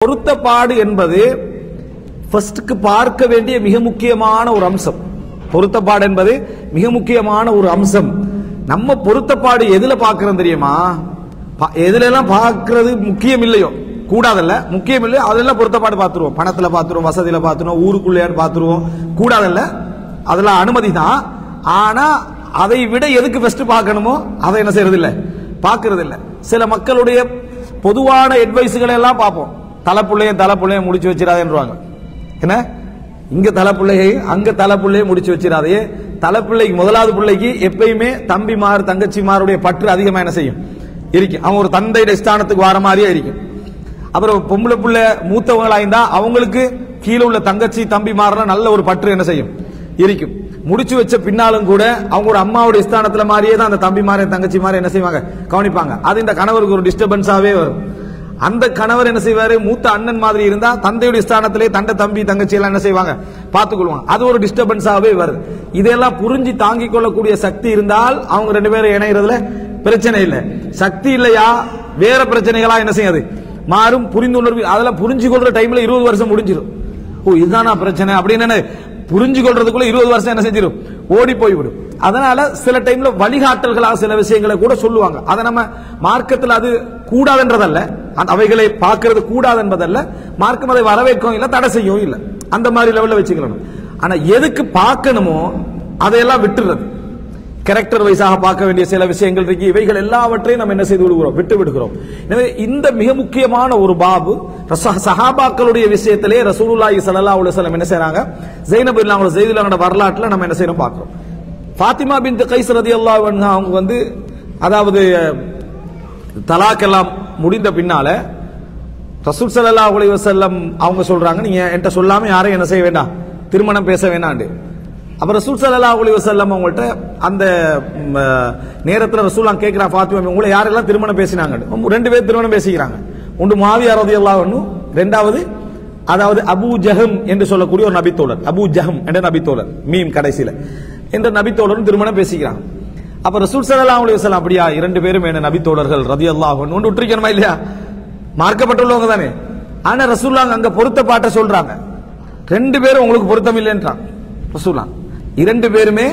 பொருத்தப்பாடு என்பது ஃபர்ஸ்ட்க்கு பார்க்க வேண்டிய மிக முக்கியமான ஒரு அம்சம். பொருத்தப்பாடு என்பது மிக முக்கியமான ஒரு அம்சம். நம்ம பொருத்தப்பாடு எதுல பார்க்கிறோம் தெரியுமா? எதுல எல்லாம் பார்க்கிறது முக்கியம் இல்லையோ, கூடாதல்ல, முக்கியம் இல்லையோ அதெல்லாம் பொருத்தப்பாடு பார்த்துருவோம். பணத்துல பார்த்துருவோம், வசதியில பார்த்துருவோம், ஊருக்குள்ளையான்னு பார்த்துருவோம். கூடாதல்ல, அதெல்லாம் அனுமதி தான். ஆனா அதை விட எதுக்கு ஃபர்ஸ்ட் பார்க்கணுமோ அதை என்ன செய்யறது இல்ல, பார்க்கறது இல்ல. சில மக்களுடைய பொதுவான அட்வைஸ்களை எல்லாம் பார்ப்போம். தலைப்புள்ளையும் முடிச்சு வச்சிடாதேன்றாங்க. என்ன, இங்க தலைப்புள்ளையை அங்க தலைப்புள்ளையை முடிச்சு வச்சிடாதே. தலைப்பிள்ளைக்கு முதலாவது பிள்ளைக்கு எப்பயுமே தம்பிமார் தங்கச்சிமாருடைய பற்று அதிகமா என்ன செய்யும், இருக்கும். அவங்க ஒரு தந்தையுடைய ஸ்தானத்துக்கு வர மாதிரியே இருக்கும். அப்புறம் பொம்பளை பிள்ளை மூத்தவங்களாயிருந்தா அவங்களுக்கு கீழே உள்ள தங்கச்சி தம்பிமாரெல்லாம் நல்ல ஒரு பற்று என்ன செய்யும், இருக்கும். முடிச்சு வச்ச பின்னாலும் கூட அவங்க ஒரு அம்மாவுடைய ஸ்தானத்துல மாதிரியே தான் அந்த தம்பிமார தங்கச்சிமார என்ன செய்வாங்க, கவனிப்பாங்க. அது இந்த கணவருக்கு ஒரு டிஸ்டர்பன்ஸாவே வரும். அந்த கணவர் என்ன செய்வாரு, மூத்த அண்ணன் மாதிரி இருந்தா தந்தையுடைய ஸ்தானத்திலே தண்டை தம்பி தங்கச்சி எல்லாம் என்ன செய்வாங்க, பார்த்துக்கொள்வாங்க. அது ஒரு டிஸ்டர்பன்ஸாவே வருது. இதெல்லாம் புரிஞ்சு தாங்கிக் கொள்ளக்கூடிய சக்தி இருந்தால் அவங்க ரெண்டு பேரும் இணைகிறதுல பிரச்சனை இல்லை. சக்தி இல்லையா, வேற பிரச்சனைகளா என்ன செய்யாது மாறும். புரிந்துணர்வு அதெல்லாம் புரிஞ்சு கொள்ற டைம்ல 20 வருஷம் முடிஞ்சிடும். ஓ இதுதானா பிரச்சனை அப்படின்னு புரிஞ்சு கொள்றதுக்குள்ள 20 வருஷம் என்ன செஞ்சிடும், ஓடி போய்விடும். அதனால சில டைம்ல வழிகாட்டல்களாக சில விஷயங்களை கூட சொல்லுவாங்க. அதை நம்ம மார்க்கத்தில் அது கூடாதுன்றதல்ல, அவைகளை பார்க்கறது கூடாது என்பதல்ல, மார்க்கம் அதை வரவேற்கவும் இல்லை, தடை செய்யவும் இல்லை. அந்த மாதிரி லெவல்ல வச்சுக்கலாம். ஆனா எதுக்கு பார்க்கணுமோ அதையெல்லாம் விட்டுறது. கேரக்டர் வைஸாக பார்க்க வேண்டிய சில விஷயங்கள் இருக்கு. இவைகள் எல்லாவற்றையும் நம்ம என்ன செய்து விடுகிறோம், விட்டு விடுகிறோம். எனவே இந்த மிக முக்கியமான ஒரு பாபு சஹாபாக்களுடைய விஷயத்திலே ரசூலுல்லாஹி ஸல்லல்லாஹு அலைஹி வஸல்லம் என்ன செய்றாங்க, ஸைனப் இல்லாம ஸைதுல்லாஹோட வரலாற்றுல நம்ம என்ன செய்யறோம் பார்க்கிறோம். ஃபாத்திமா பின்த் கைஸ் ரலியல்லாஹு அன்ஹா அவங்க அதாவது தலாக் எல்லாம் முடிந்த பின்னால ரசூல் ஸல்லல்லாஹு அலைஹி வஸல்லம் அவங்க சொல்றாங்க, நீங்க என்கிட்ட சொல்லாம யாரையும் என்ன செய்ய வேண்டாம், திருமணம் பேச வேண்டாம். அப்ப ரசூல் ஸல்லல்லாஹு அலைஹி வஸல்லம் அவங்கள்ட்ட அந்த நேரத்தில் ரசூலுல்லாஹ் கேட்கிறாங்க, ஃபாத்திமா உங்களை யாரெல்லாம் திருமணம் பேசினாங்க? 2 பேர் திருமணம் பேசிக்கிறாங்க. ஒன்று முஆவியா ரலியல்லாஹு அன்ஹு, இரண்டாவது அதாவது அபூ ஜஹம் என்று சொல்லக்கூடிய ஒரு நபித்தோழர், அபூ ஜஹம் என்ற நபித்தோழர், மீம் கடைசியில என்ற நபித்தோழரும் திருமணம் பேசிக்கிறாங்க. அப்ப ரசூல் ஸல்லல்லாஹு அலைஹி வஸல்லம் அப்படியா 2 பேரும் என்ன நபித்தோழர்கள் ரலியல்லாஹு அன்ஹு விட்டுருக்கணுமா இல்லையா, மார்க்கப்பட்டுள்ளவங்க தானே. ஆனா ரசூலுல்லாஹ் அங்க பொருத்த பாட்ட சொல்றாங்க, 2 பேரும் உங்களுக்கு பொருத்தம் இல்லைன்றாங்க ரசூலுல்லாஹ். 2 பேருமே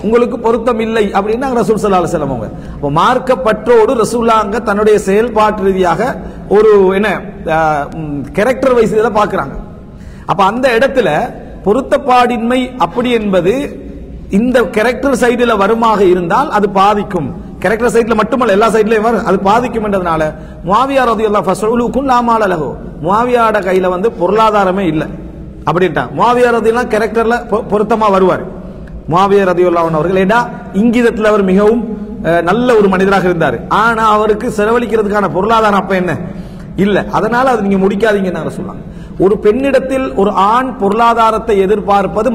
உங்களுக்கு பொருத்தம் இல்லை அப்படின்னு ரசூல் ஸல்லல்லாஹு அலைஹி வஸல்லம் அவங்க. அப்ப மார்க்கப்பற்றோடு ரசூலுல்லாஹ் அங்க தன்னுடைய செயல்பாட்டு ரீதியாக ஒரு என்ன கேரக்டர் வைஸ் இதை பார்க்கிறாங்க. அப்ப அந்த இடத்துல பொருத்தப்பாடின்மை அப்படி என்பது இந்த கேரக்டர் சைடுல வருமாக இருந்தால் அது பாதிக்கும். கேரக்டர் சைடுல மட்டுமல்ல, எல்லா சைடுலயும் வரும், அது பாதிக்கும் என்றதுனால முஆவியா ரலியல்லாஹு ஃபஸலுக்கும் லா மால லஹு, முஆவியாட கையில பொருளாதாரமே இல்லை அப்படின்ட்டாங்க. முஆவியா ரலியல்லாஹு கேரக்டர்ல பொருத்தமா வருவார். முஆவியா ரலியல்லாஹு அவர்கள் ஏடா இங்கிதத்தில் அவர் மிகவும் நல்ல ஒரு மனிதராக இருந்தார். ஆனா அவருக்கு செலவழிக்கிறதுக்கான பொருளாதாரம் அப்ப என்ன இல்ல. அதனால அது நீங்க முடிக்காதீங்கன்னு சொல்லுவாங்க. ஒரு பெண்ணிடத்தில் ஒரு ஆண் பொருளாதாரத்தை எதிர்பார்ப்பது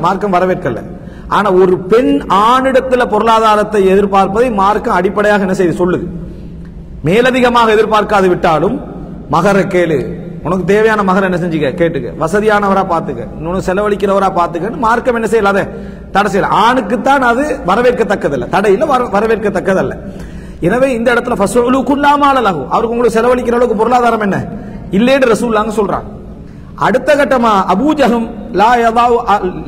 மார்க்கம் வரவேற்கல. ஆனா ஒரு பெண் ஆணிடத்துல பொருளாதாரத்தை எதிர்பார்ப்பதை மார்க்கம் அடிப்படையாக என்ன செய்து சொல்லுது. மேலதிகமாக எதிர்பார்க்காது விட்டாலும் மகர கேளு, உனக்கு தேவையான மகர் என்ன செஞ்சுக்க கேட்டுக்க, வசதியானவரா பாத்துக்க, இன்னொன்னு செலவழிக்கிறவரா பாத்துக்க, மார்க்கம் என்ன செய்யல, அதை தடை செய்யல. ஆணுக்குத்தான் அது வரவேற்கத்தக்கதல்ல, தடையில வரவேற்கத்தக்கதல்ல. எனவே இந்த இடத்துல அவருக்கு உங்களுக்கு செலவழிக்கிற அளவுக்கு பொருளாதாரம் என்ன இல்லைன்னு ரசூலுல்லாஹ் சொல்றாங்க. அடுத்த கட்டமா அபூ ஜஹம்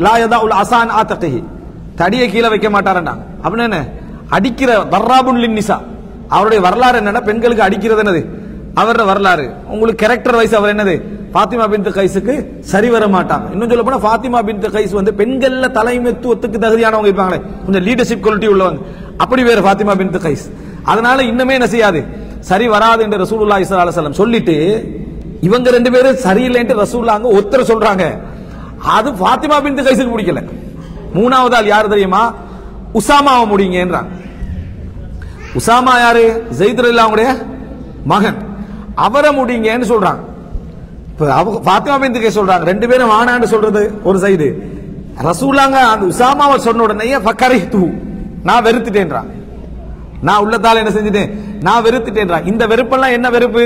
லா யதாஉல் அஸான் ஆதகிஹி, தடியை கீழே வைக்க மாட்டாரண்டாங்க. அப்படின்னா என்ன, அடிக்கிற தர்ராபுன் லின்னிசா, அவருடைய வரலாறு என்னன்னா பெண்களுக்கு அடிக்கிறது என்னது அவரோட வரலாறு. உங்களுக்கு கேரக்டர் வைஸ் அவர் என்னது, ஃபாத்திமா பின்த் கைஸுக்கு சரி வர மாட்டாங்க. இன்னும் சொல்ல போனா ஃபாத்திமா பின்த் கைஸ் பெண்கள்ல தலைமைத்துவத்துக்கு தகுதியானவங்க இருப்பாங்களே, கொஞ்சம் லீடர்ஷிப் குவாலிட்டி உள்ளவங்க, அப்படி வேற ஃபாத்திமா பின்த் கைஸ். அதனால இன்னுமே என்ன செய்யாது, சரி வராது என்று ரசூலுல்லாஹி ஸல்லல்லாஹு அலைஹி வஸல்லம் சொல்லிட்டு இவங்க 2 பேரும் சரியில்லைன்னு ரசூலுல்லாஹ் ஒருத்தர் சொல்றாங்க. அது ஃபாத்திமா பின்த் கைஸுக்கு பிடிக்கல. மூணாவது ஆள் யாரு தெரியுமா, உசாமாவை முடிங்கன்றாங்க. உசாமா யாரு, ஸைத் ரலியல்லாஹுடைய மகன், அவரை முடிங்கன்னு சொல்றாங்க. ஃபாத்திமா பின்த் கைஸ் சொல்றாங்க, 2 பேரும் ஆனான்னு சொல்றது ஒரு சைடு. ரசூலுல்லாஹ் அந்த உசாமாவை சொன்ன உடனே ஃபக்கரிஹ்து, நான் வெறுத்துட்டேன்றாங்க. நான் உள்ளத்தால என்ன செஞ்சுட்டேன், நான் வெறுத்துட்டேன்றாங்க. இந்த வெறுப்பெல்லாம் என்ன வெறுப்பு,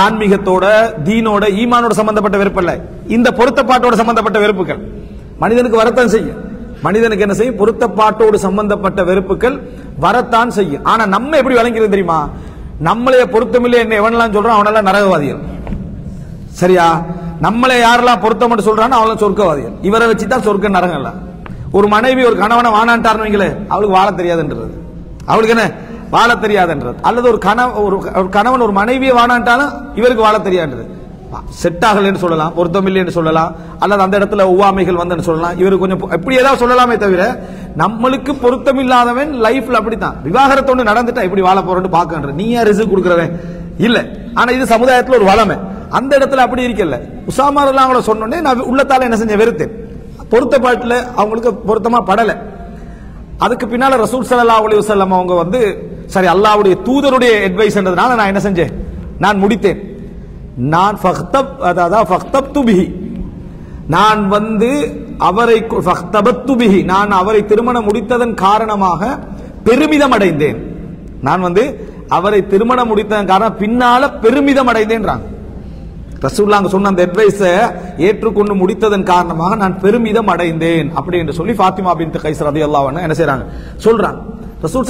ஆன்மீகத்தோட தீனோட ஈமானோட சம்பந்தப்பட்ட வெறுப்பல்ல, இந்த பொருத்தப்பாட்டோட சம்பந்தப்பட்ட வெறுப்புகள் மனிதனுக்கு வரத்தான் செய்யும். மனிதனுக்கு என்ன செய்யும், பொருத்தப்பாட்டோடு சம்பந்தப்பட்ட வெறுப்புகள் வரத்தான் செய்யும். ஆனா நம்ம எப்படி விளங்கிறது தெரியுமா, நம்மளே பொருத்தமில்லை என்ன எவனெல்லாம் சொல்றான் அவனெல்லாம் நரகவாதிகள். சரியா? நம்மளை யாரெல்லாம் பொருத்தம் சொல்றானோ அவள சொர்க்கவாதிகள். இவரை வச்சுதான் சொர்க்க நரகம்ல. ஒரு மனைவி ஒரு கணவனை வானான்ட்டார்னு வைங்களே, அவளுக்கு வாழ தெரியாதுன்றது. அவளுக்கு என்ன வாழ தெரியாதுன்றது. அல்லது ஒரு கணவன் ஒரு மனைவியை வானான்ட்டாலும் இவருக்கு வாழ தெரியாதுன்றது. செட் ஆகலன்னு சொல்லலாம், பொருத்தம் இல்லைன்னு சொல்லலாம், அல்லது அந்த இடத்துல ஒவ்வாமைகள் வந்தன்னு சொல்லலாம். இவருக்கு கொஞ்சம் எப்படி ஏதாவது சொல்லலாமே தவிர, நம்மளுக்கு பொருத்தம் இல்லாதவன் லைஃப்ல அப்படித்தான். விவாகரத்தோடு நடந்துட்டா எப்படி வாழ போறேன்னு பாக்கன்ற. நீ யார் ரிஸ்க் கொடுக்கறவன் இல்ல. ஆனா இது சமுதாயத்துல ஒரு வளமை. அந்த இடத்துல அப்படி இருக்கல. உசாமா ரலியல்லாஹு அன்ஹு சொன்னோடனே நான் உள்ளத்தால என்ன செஞ்சேன், வெறுத்தேன். பொருத்தப்பாட்டுல அவங்களுக்கு பொருத்தமா படல. அதுக்கு பின்னால ரசூல் ஸல்லல்லாஹு அலைஹி வஸல்லம் அவங்க வந்து சரி அல்லாஹ்வுடைய தூதருடைய அட்வைஸ்ன்றதுனால நான் என்ன செஞ்சேன், நான் முடித்தேன். நான் ஃபக்தப்து பிஹி, நான் வந்து அவரை ஃபக்தபத்து பிஹி, நான் அவரை திருமணம் முடித்ததன் காரணமாக பெருமிதம் அடைந்தேன். நான் வந்து அவரை திருமணம் முடித்ததன் காரணம் பின்னால பெருமிதம் அடைந்தேன்றாங்க. ரசூலுல்லாஹ் சொன்ன அந்த அட்வைஸை ஏற்றுக்கொண்டு முடித்ததன் காரணமாக நான் பெருமிதம் அடைந்தேன் அப்படி என்று சொல்லி ஃபாத்திமா பின்த் கைஸ் ரலியல்லாஹு அன்ஹா என்ன செய்றாங்க சொல்றாங்க. ரசூல்